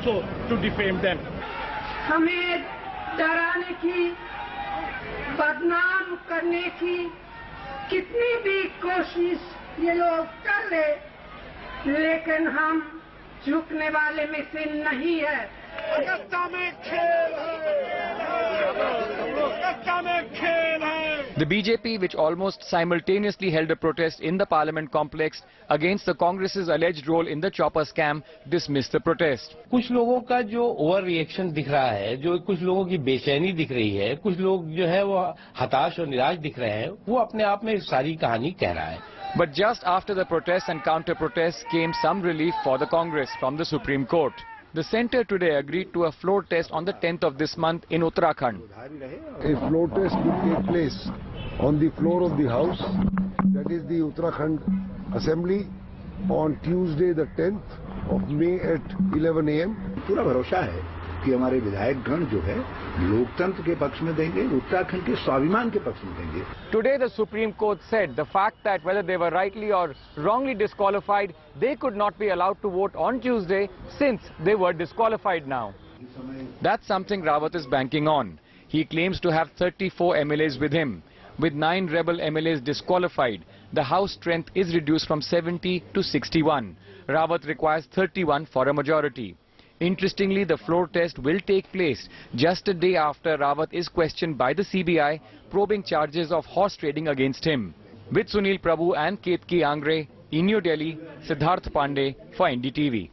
also to defame them. हमें डराने की, बदनाम करने की कितनी भी कोशिश ये लोग कर ले, लेकिन हम झुकने वाले में से नहीं है। अगस्ता में खेल है, अगस्ता में खेल है। The BJP, which almost simultaneously held a protest in the Parliament complex against the Congress's alleged role in the chopper scam, dismissed the protest. कुछ लोगों का जो ओवर रिएक्शन दिख रहा है, जो कुछ लोगों की बेचैनी दिख रही है, कुछ लोग जो है वो हताश और निराश दिख रहे हैं, वो अपने आप में सारी कहानी कह रहा है. But just after the protests and counter-protests came some relief for the Congress from the Supreme Court. The centre today agreed to a floor test on the 10th of this month in Uttarakhand. A floor test will take place on the floor of the House, that is the Uttarakhand Assembly, on Tuesday the 10th of May at 11 AM. पूरा भरोसा है कि हमारे विधायक गण जो है लोकतंत्र के पक्ष में देंगे, उत्तराखंड के स्वाभिमान के पक्ष में देंगे. Today the Supreme Court said the fact that whether they were rightly or wrongly disqualified, they could not be allowed to vote on Tuesday since they were disqualified now. That's something Rawat is banking on. He claims to have 34 MLAs with him. With 9 rebel MLAs disqualified, the House strength is reduced from 70 to 61. Rawat requires 31 for a majority. Interestingly, the floor test will take place just a day after Rawat is questioned by the CBI, probing charges of horse trading against him. With Sunil Prabhu and Ketki Angre, in New Delhi, Siddharth Pandey for NDTV.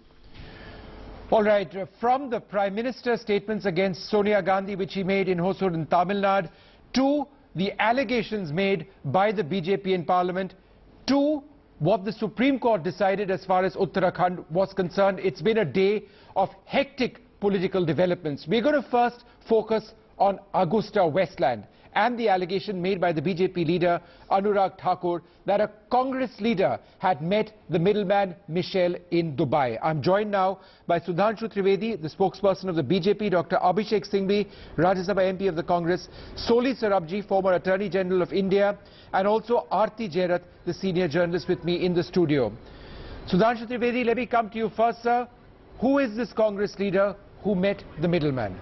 All right, from the Prime Minister's statements against Sonia Gandhi, which he made in Hosur in Tamil Nadu, to the allegations made by the BJP in Parliament, to what the Supreme Court decided as far as Uttarakhand was concerned. It's been a day of hectic political developments. We're going to first focus on Agusta, Westland, and the allegation made by the BJP leader Anurag Thakur that a Congress leader had met the middleman Michel in Dubai. I'm joined now by Sudhanshu Trivedi, the spokesperson of the BJP, Dr Abhishek Singhvi, Rajya Sabha MP of the Congress, Soli Sarabji, former Attorney General of India, and also Aarti Jairat, the senior journalist with me in the studio. Sudhanshu Trivedi, let me come to you first, sir. Who is this Congress leader who met the middleman?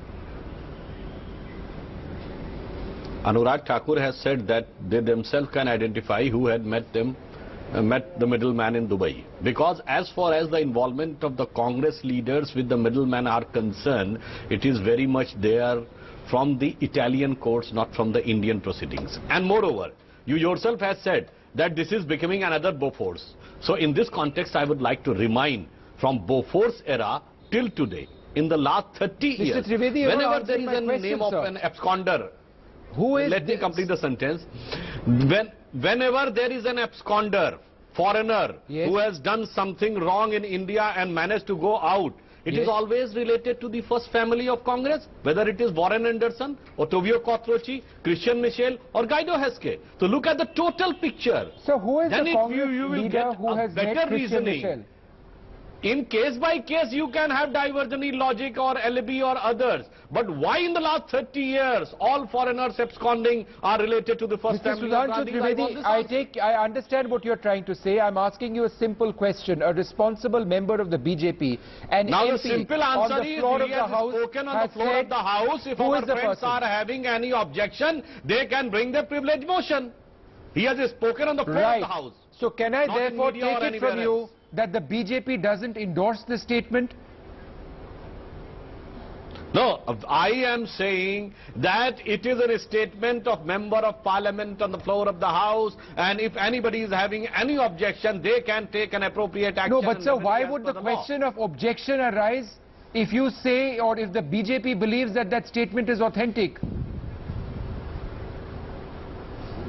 Anurag Thakur has said that they themselves can identify who had met the middleman in Dubai. Because as far as the involvement of the Congress leaders with the middleman are concerned, it is very much there from the Italian courts, not from the Indian proceedings. And moreover, you yourself have said that this is becoming another Bofors. So in this context, I would like to remind from Bofors era till today, in the last 30 years, Trivedi, whenever there is a name of an absconder, who is let me complete the sentence. Whenever there is an absconder, foreigner, who has done something wrong in India and managed to go out, it is always related to the first family of Congress, whether it is Warren Anderson, Ottavio Quattrochi, Christian Michel or Guido Heskey. So look at the total picture. So who is then the Congress leader who has met Christian Michel? In case by case you can have diversionary logic or alibi or others. But why in the last 30 years all foreigners absconding are related to the first family of Sudhanshu Gandhi? Trivedi, I understand what you're trying to say. I'm asking you a simple question. A responsible member of the BJP, and now MP the simple answer on the is floor he of the has House spoken on the floor of the House. If our friends are having any objection, they can bring their privilege motion. He has spoken on the floor of the House. So can I therefore take it anywhere from you else that the BJP doesn't endorse this statement? No, I am saying that it is a statement of Member of Parliament on the floor of the House, and if anybody is having any objection, they can take an appropriate action. No, but sir, why would the question of objection arise if you say, or if the BJP believes that that statement is authentic?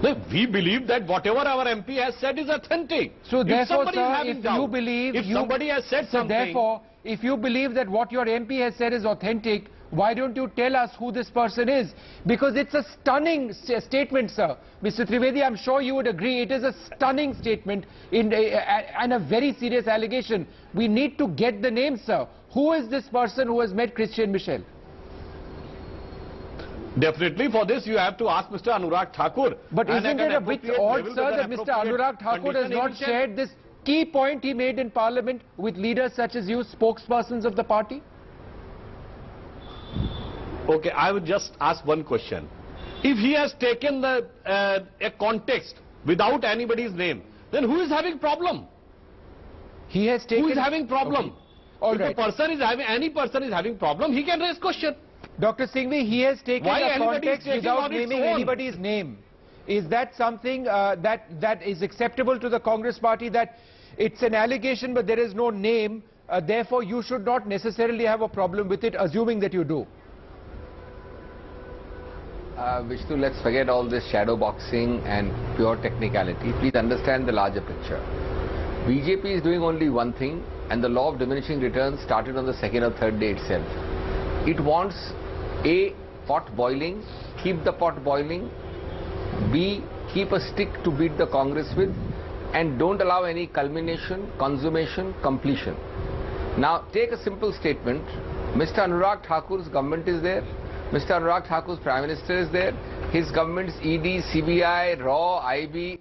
No, we believe that whatever our MP has said is authentic. So therefore, sir, if you believe, if somebody has said something, therefore, if you believe that what your MP has said is authentic, why don't you tell us who this person is? Because it's a stunning statement, sir. Mr. Trivedi, I'm sure you would agree, it is a stunning statement and a very serious allegation. We need to get the name, sir. Who is this person who has met Christian Michel? Definitely for this you have to ask Mr. Anurag Thakur. But isn't it a bit odd, sir, that Mr. Anurag Thakur has not shared this key point he made in Parliament with leaders such as you, spokespersons of the party? Okay, I would just ask one question. If he has taken the a context without anybody's name, then who is having problem? He has taken... Who is having problem? Okay. All if right. the person is having, any person is having problem, he can raise question. Dr. Singhvi, he has taken Why a anybody is context taking without on its naming own? anybody's name. Is that something that is acceptable to the Congress party, that it's an allegation but there is no name, therefore you should not necessarily have a problem with it, assuming that you do? Vishnu, let's forget all this shadow boxing and pure technicality. Please understand the larger picture. BJP is doing only one thing, and the law of diminishing returns started on the second or third day itself. It wants A, pot boiling, keep the pot boiling, B, keep a stick to beat the Congress with, and don't allow any culmination, consummation, completion. Now take a simple statement. Mr. Anurag Thakur's government is there. Mr. Anurag Thakur's Prime Minister is there. His government's ED, CBI, RAW, IB.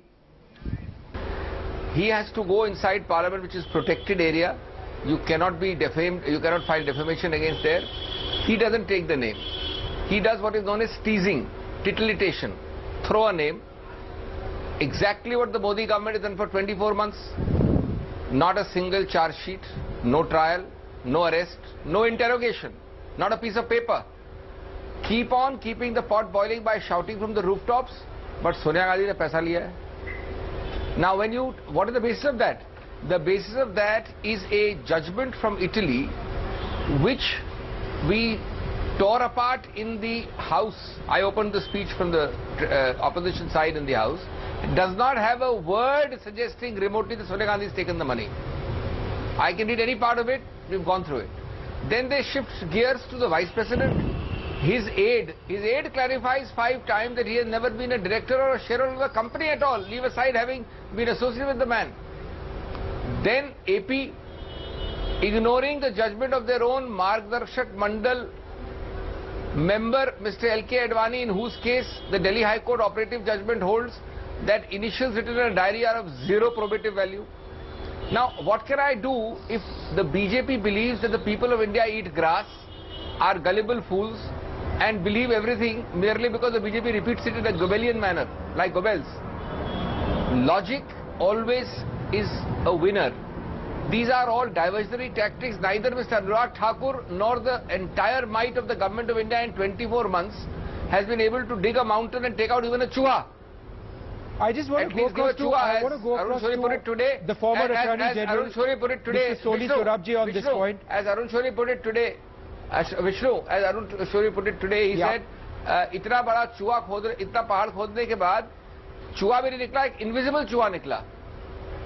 He has to go inside Parliament, which is protected area. You cannot be defamed, you cannot file defamation against there. He doesn't take the name. He does what is known as teasing, titillation. Throw a name. Exactly what the Modi government has done for 24 months. Not a single charge sheet, no trial, no arrest, no interrogation, not a piece of paper. Keep on keeping the pot boiling by shouting from the rooftops, but Sonia Gandhi ne paisa liya hai. Now what is the basis of that? The basis of that is a judgment from Italy, which we tore apart in the House. I opened the speech from the opposition side in the House. It does not have a word suggesting remotely that Sonia Gandhi has taken the money. I can read any part of it, we've gone through it. Then they shift gears to the Vice President. His aide clarifies 5 times that he has never been a director or a shareholder of the company at all, leave aside having been associated with the man. Then AP, ignoring the judgment of their own Margdarshak Mandal member, Mr. L.K. Advani, in whose case the Delhi High Court operative judgment holds that initials written in a diary are of zero probative value. Now, what can I do if the BJP believes that the people of India eat grass, are gullible fools, and believe everything merely because the BJP repeats it in a Goebbelian manner, like Goebbels? Logic always is a winner. These are all diversionary tactics. Neither Mr. Anurag Thakur nor the entire might of the government of India in 24 months has been able to dig a mountain and take out even a chuha. I just want to go across to the former Attorney General, Arun Shourie put it today, Mr. Soli Sorabji, on this point. As Arun Shourie put it today, Vishnu, as Arun Shourie put it today, he said, इतना बड़ा चूहा इतना पहाड़ खोदने के बाद चूहा भी नहीं निकला, एक invisible चूहा निकला.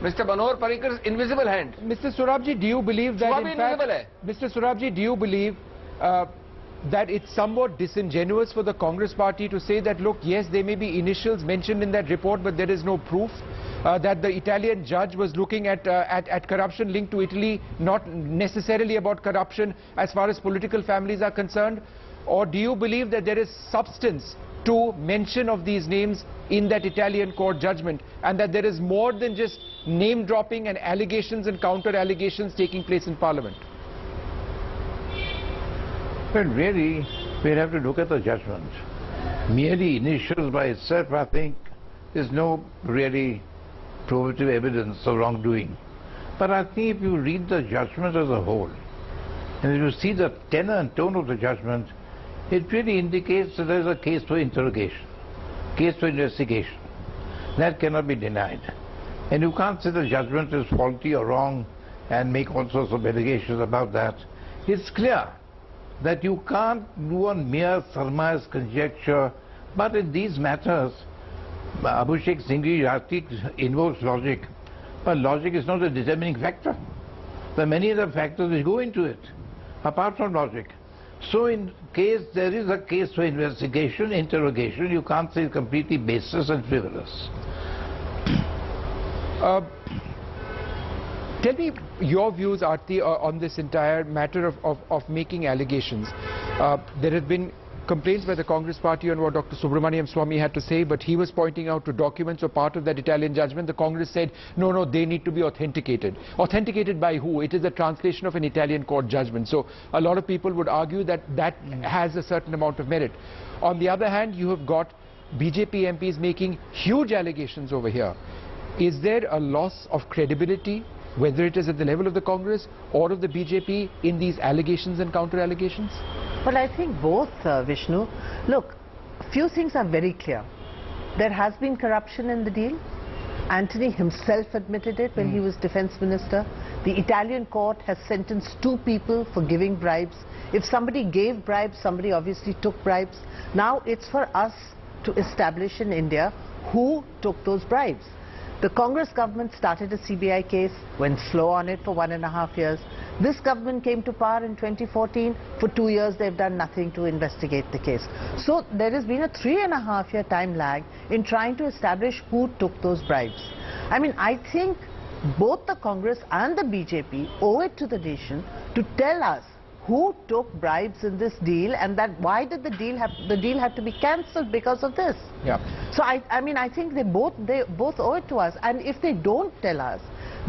Mr. Manohar Parrikar's invisible hand. Mr. Sorabji, do you believe that in fact, Mr. Sorabji, do you believe that it's somewhat disingenuous for the Congress party to say that, look, yes, there may be initials mentioned in that report, but there is no proof that the Italian judge was looking at corruption linked to Italy, not necessarily about corruption as far as political families are concerned? Or do you believe that there is substance to mention of these names in that Italian court judgment, and that there is more than just name dropping and allegations and counter allegations taking place in Parliament? Well, really, we have to look at the judgment. Merely initials by itself, I think, is no really probative evidence of wrongdoing. But I think if you read the judgment as a whole, and if you see the tenor and tone of the judgment, it really indicates that there is a case for interrogation, case for investigation. That cannot be denied. And you can't say the judgment is faulty or wrong and make all sorts of allegations about that. It's clear that you can't do a mere surmise, conjecture, but in these matters, Abhishek Singhvi invokes logic, but logic is not a determining factor. There are many other factors which go into it, apart from logic. So in case there is a case for investigation, interrogation, you can't say it's completely baseless and frivolous. Tell me your views, Aarti, on this entire matter of making allegations. There have been complaints by the Congress party on what Dr. Subramaniam Swamy had to say, but he was pointing out to documents or part of that Italian judgment. The Congress said, no, they need to be authenticated. Authenticated by who? It is a translation of an Italian court judgment. So a lot of people would argue that that has a certain amount of merit. On the other hand, you have got BJP MPs making huge allegations over here. Is there a loss of credibility, whether it is at the level of the Congress or of the BJP, in these allegations and counter-allegations? Well, I think both, Vishnu. Look, a few things are very clear. There has been corruption in the deal. Anthony himself admitted it when he was defense minister. The Italian court has sentenced 2 people for giving bribes. If somebody gave bribes, somebody obviously took bribes. Now it's for us to establish in India who took those bribes. The Congress government started a CBI case, went slow on it for 1.5 years. This government came to power in 2014. For 2 years, they've done nothing to investigate the case. So there has been a 3.5-year time lag in trying to establish who took those bribes. I mean, I think both the Congress and the BJP owe it to the nation to tell us who took bribes in this deal, and that why did the deal have to be cancelled because of this. Yeah. So I mean, I think they both owe it to us, and if they don't tell us,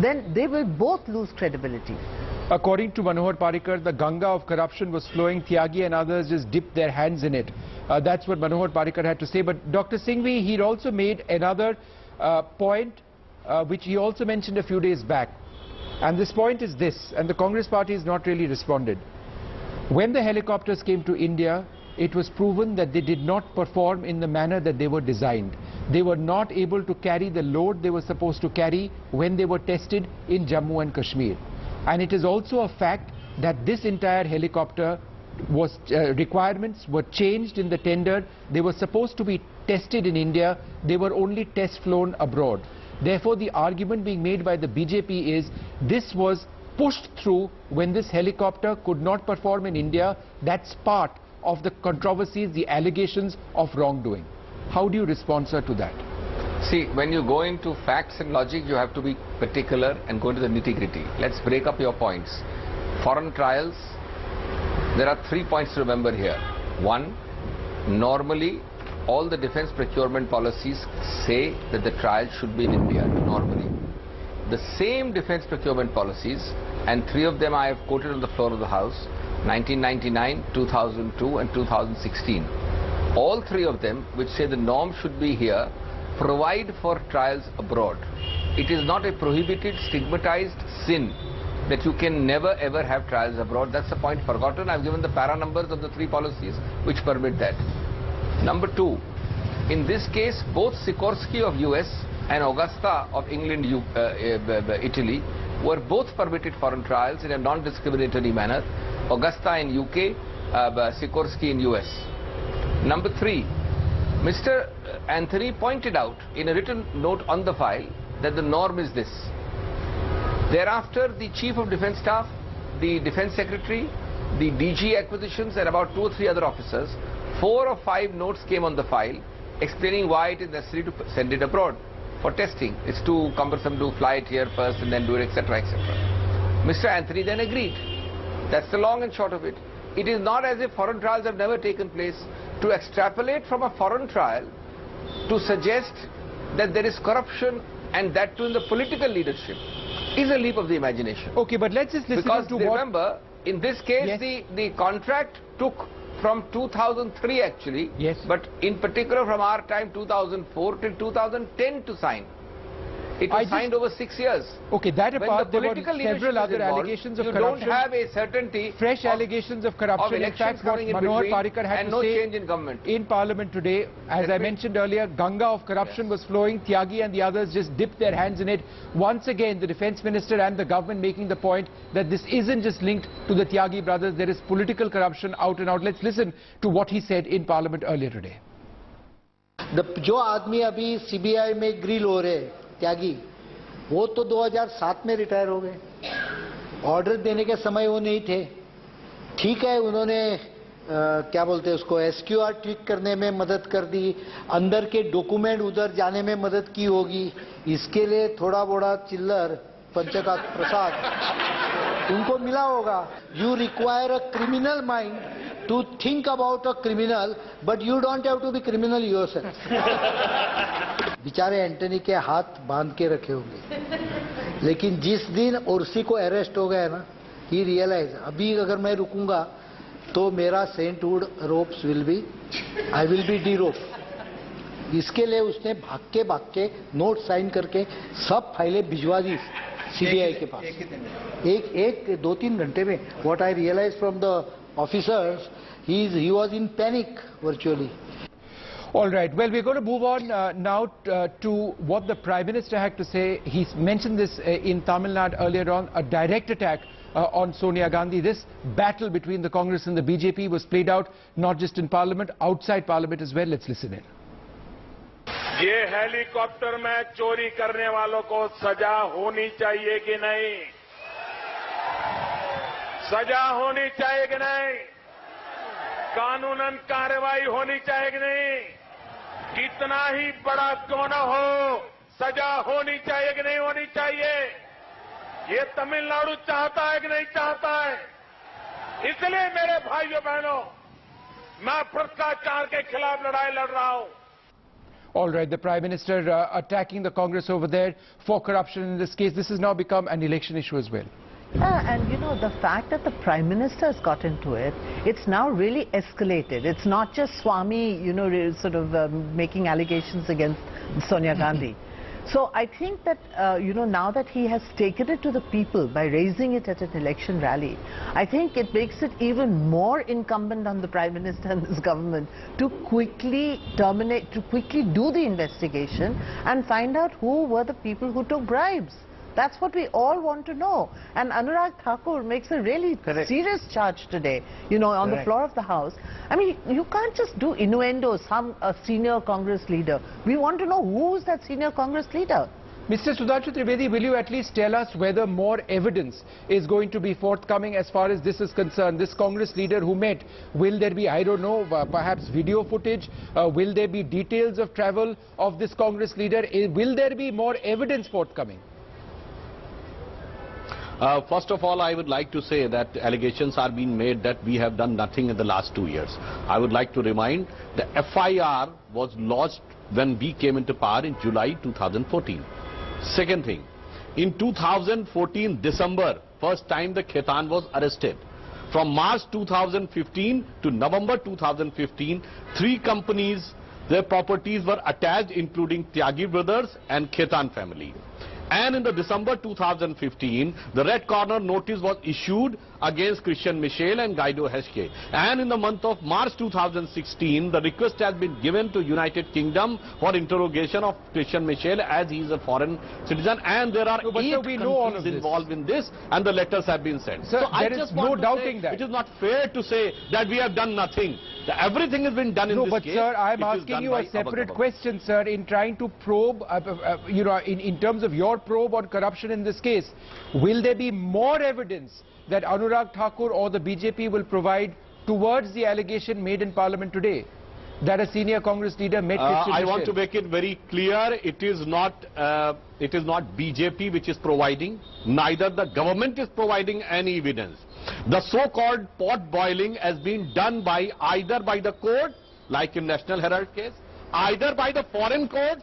then they will both lose credibility. According to Manohar Parrikar, the Ganga of corruption was flowing. Tyagi and others just dipped their hands in it. That's what Manohar Parrikar had to say. But Dr. Singhvi, he'd also made another point which he also mentioned a few days back. And this point is this, and the Congress party has not really responded. When the helicopters came to India, it was proven that they did not perform in the manner that they were designed. They were not able to carry the load they were supposed to carry when they were tested in Jammu and Kashmir. And it is also a fact that this entire helicopter was requirements were changed in the tender. They were supposed to be tested in India. They were only test flown abroad. Therefore, the argument being made by the BJP is this was pushed through when this helicopter could not perform in India. That's part of the controversies, the allegations of wrongdoing. How do you respond, sir, to that? See, when you go into facts and logic, you have to be particular and go into the nitty-gritty. Let's break up your points. Foreign trials, there are 3 points to remember here. 1, normally all the defense procurement policies say that the trial should be in India, normally. The same defense procurement policies, and 3 of them I have quoted on the floor of the House, 1999, 2002 and 2016. All 3 of them, which say the norm should be here, provide for trials abroad. It is not a prohibited, stigmatized sin that you can never ever have trials abroad. That's the point forgotten. I've given the para numbers of the 3 policies which permit that. Number 2, in this case, both Sikorsky of US and Agusta of England, Italy, were both permitted foreign trials in a non-discriminatory manner. Agusta in UK, Sikorsky in US. Number 3, Mr. Anthony pointed out in a written note on the file that the norm is this. Thereafter, the Chief of Defence Staff, the Defence Secretary, the DG Acquisitions and about 2 or 3 other officers, 4 or 5 notes came on the file explaining why it is necessary to send it abroad for testing. It's too cumbersome to fly it here first and then do it, etc., etc. Mr. Anthony then agreed. That's the long and short of it. It is not as if foreign trials have never taken place. To extrapolate from a foreign trial to suggest that there is corruption, and that too in the political leadership, is a leap of the imagination. Okay, but let's just listen because to what... remember, in this case, yes, the contract took from 2003 actually, yes, but in particular from our time 2004 till 2010 to sign. It was signed over 6 years. Okay, that apart, the there were several other allegations of corruption. You don't have a certainty. Fresh allegations of corruption. In fact, what Manohar Parrikar had to say change in government in Parliament today, as I mentioned earlier, Ganga of corruption was flowing. Tyagi and the others just dipped their hands in it. Once again, the Defence Minister and the government making the point that this isn't just linked to the Tyagi brothers. There is political corruption out and out. Let's listen to what he said in Parliament earlier today. जो आदमी अभी CBI में grill हो रहे त्यागी, वो तो 2007 में retire हो गए। ऑर्डर देने के समय वो नहीं थे। ठीक है, उन्होंने क्या बोलते हैं उसको SQR ट्रिक करने में मदद कर दी, अंदर के डॉक्यूमेंट उधर जाने में मदद की होगी। इसके लिए थोड़ा बड़ा चिल्लर पंचकात प्रसाद उनको मिला होगा। You require a criminal mind to think about a criminal, but you don't have to be criminal yourself. बेचारे एंटनी के हाथ बांध के रखे होंगे, लेकिन जिस दिन उर्सी को अरेस्ट हो गया ना, he realized अभी अगर मैं रुकूंगा तो मेरा सेंटवुड ropes will be, I will be the rope. इसके लिए उसने भाग के नोट साइन करके सब फाइलें भिजवा दी सीबीआई के पास. एक 2-3 घंटे में. What I realise from the officers, he was in panic virtually. All right. Well, we're going to move on now to what the Prime Minister had to say. He mentioned this in Tamil Nadu earlier on, a direct attack on Sonia Gandhi. This battle between the Congress and the BJP was played out not just in Parliament, outside Parliament as well. Let's listen in. ये helicopter में चोरी करने वालों को सजा होनी चाहिए कि नहीं? सजा होनी चाहिए कि नहीं? कानूनन कार्रवाई होनी चाहिए कि नहीं? कितना ही बड़ा क्यों न हो, सजा होनी चाहिए कि नहीं होनी चाहिए? ये तमिलनाडु चाहता है कि नहीं चाहता है? इसलिए मेरे भाइयों बहनों, मैं भ्रष्टाचार के खिलाफ लड़ाई लड़ रहा हूं. All right, the Prime Minister attacking the Congress over there for corruption in this case. This has now become an election issue as well. And you know, the fact that the Prime Minister has got into it, it's now really escalated. It's not just Swami, you know, sort of making allegations against Sonia Gandhi. So I think that, you know, now that he has taken it to the people by raising it at an election rally, I think it makes it even more incumbent on the Prime Minister and his government to quickly terminate, to quickly do the investigation and find out who were the people who took bribes. That's what we all want to know. And Anurag Thakur makes a really serious charge today, you know, on the floor of the House. I mean, you can't just do innuendos, a senior Congress leader. We want to know who's that senior Congress leader. Mr. Sudhanshu Trivedi, will you at least tell us whether more evidence is going to be forthcoming as far as this is concerned? This Congress leader who met, will there be, I don't know, perhaps video footage? Will there be details of travel of this Congress leader? Will there be more evidence forthcoming? First of all, I would like to say that allegations are being made that we have done nothing in the last 2 years. I would like to remind the FIR was lodged when we came into power in July 2014. Second thing, in 2014 December, first time the Khaitan was arrested. From March 2015 to November 2015, 3 companies, their properties were attached, including Tyagi brothers and Khaitan family. And in the December 2015, the red corner notice was issued against Christian Michel and Guido Heschke. And in the month of March 2016, the request has been given to United Kingdom for interrogation of Christian Michel as he is a foreign citizen. And there are 8 countries involved in this, and the letters have been sent. Sir, so I there just is want no to doubting say that. it is not fair to say that we have done nothing. Everything has been done in this case. No, but sir, I'm asking you a separate question, sir, in trying to probe, you know, in terms of your probe on corruption in this case. Will there be more evidence that Anurag Thakur or the BJP will provide towards the allegation made in Parliament today that a senior Congress leader met Christian I Michel? want to make it very clear, it is not BJP which is providing, neither the government is providing any evidence. The so-called pot boiling has been done by either by the court, like in National Herald case, either by the foreign courts,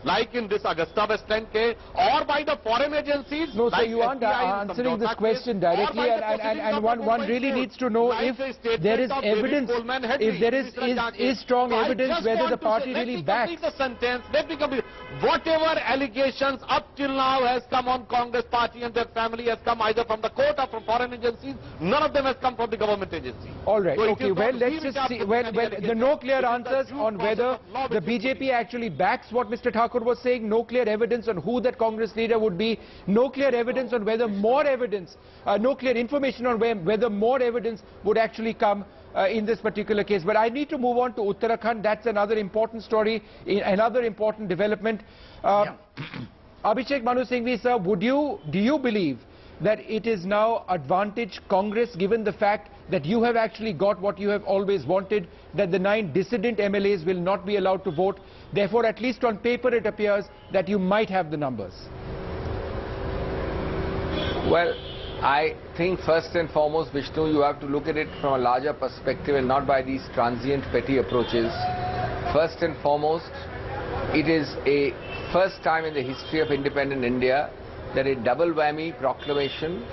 like in this Agusta West End case, or by the foreign agencies. No, sir, like you aren't answering this question directly, and one really needs to know if there is evidence, if there is strong evidence whether the party really backs. Let me complete. Whatever allegations up till now has come on Congress party and their family has come either from the court or from foreign agencies. None of them has come from the government agency. All right, So okay, well, let's just see. Well, the no clear answers on whether the BJP actually backs what Mr. Thakur was saying, no clear evidence on who that Congress leader would be, no clear evidence on whether more evidence, no clear information on whether more evidence would actually come in this particular case. But I need to move on to Uttarakhand. That's another important story, another important development. Abhishek Manu Singhvi, sir, do you believe that it is now advantage Congress, given the fact that you have actually got what you have always wanted, that the 9 dissident MLAs will not be allowed to vote? Therefore, at least on paper, it appears that you might have the numbers. Well, I think first and foremost, Vishnu, you have to look at it from a larger perspective and not by these transient petty approaches. First and foremost, it is a first time in the history of independent India that a double whammy proclamation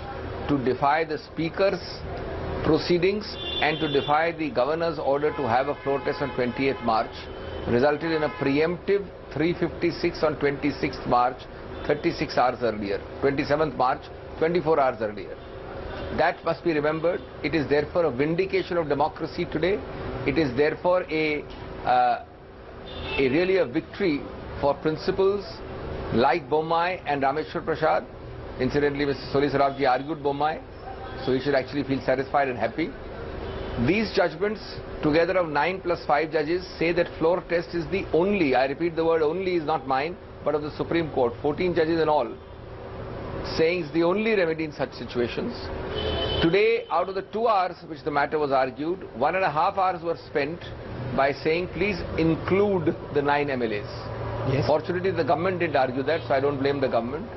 to defy the Speaker's proceedings and to defy the Governor's order to have a floor test on 28th March resulted in a preemptive 356 on 26th March, 36 hours earlier, 27th March, 24 hours earlier. That must be remembered. It is therefore a vindication of democracy today. It is therefore really a victory for principles like Bommai and Rameshwar Prasad. Incidentally, Mr. Soli Sarabji argued Bommai, so he should actually feel satisfied and happy. These judgments, together of 9 plus 5 judges, say that floor test is the only, I repeat the word only is not mine, but of the Supreme Court, 14 judges in all, saying it's the only remedy in such situations. Today, out of the 2 hours which the matter was argued, 1.5 hours were spent by saying please include the 9 MLAs. Yes. Fortunately, the government didn't argue that, so I don't blame the government.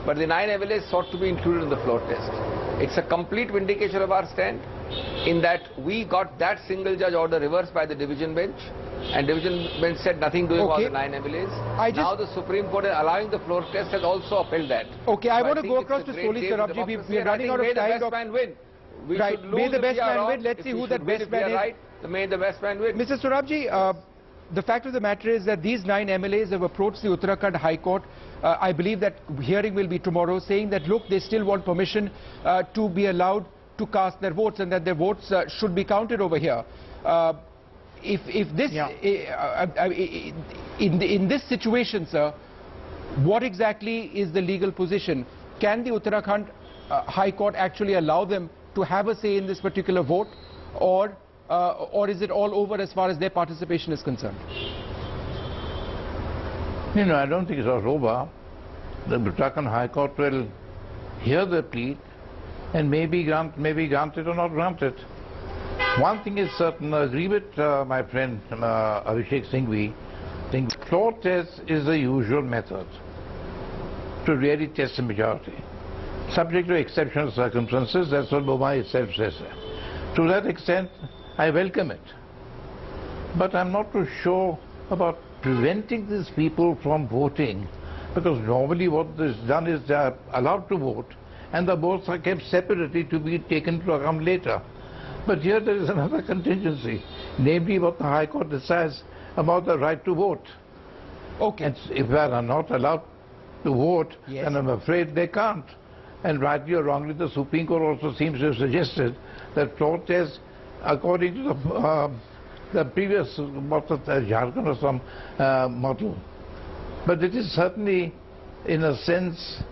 But the 9 MLAs sought to be included in the floor test. It's a complete vindication of our stand in that we got that single judge order reversed by the division bench, and division bench said nothing doing about the 9 MLAs. Now the Supreme Court allowing the floor test has also upheld that. Okay, I want to go across to Soli Sarabji. We are running out of time. May the best man win. We right, should may lose the best man wrong. win. Let's see who that best man is. Right, may the best man win. Mr. Sarabji, the fact of the matter is that these 9 MLAs have approached the Uttarakhand High Court. I believe that hearing will be tomorrow, saying that look, they still want permission to be allowed to cast their votes and that their votes should be counted over here. If this, in this situation, sir, what exactly is the legal position? Can the Uttarakhand High Court actually allow them to have a say in this particular vote, or is it all over as far as their participation is concerned? No, I don't think it's all over. The Uttarakhand High Court will hear the plea and maybe grant it or not grant it. One thing is certain, I agree with my friend Abhishek Singhvi. I think floor test is the usual method to really test the majority. Subject to exceptional circumstances, that's what Bommai itself says. To that extent, I welcome it. But I'm not too sure about preventing these people from voting, because normally what is done is they are allowed to vote and the votes are kept separately to be taken to account later. But here there is another contingency, namely what the High Court decides about the right to vote. Okay. And if they are not allowed to vote, then I'm afraid they can't. And rightly or wrongly, the Supreme Court also seems to have suggested that floor test, according to the previous Jharkhand or some model. But it is certainly, in a sense,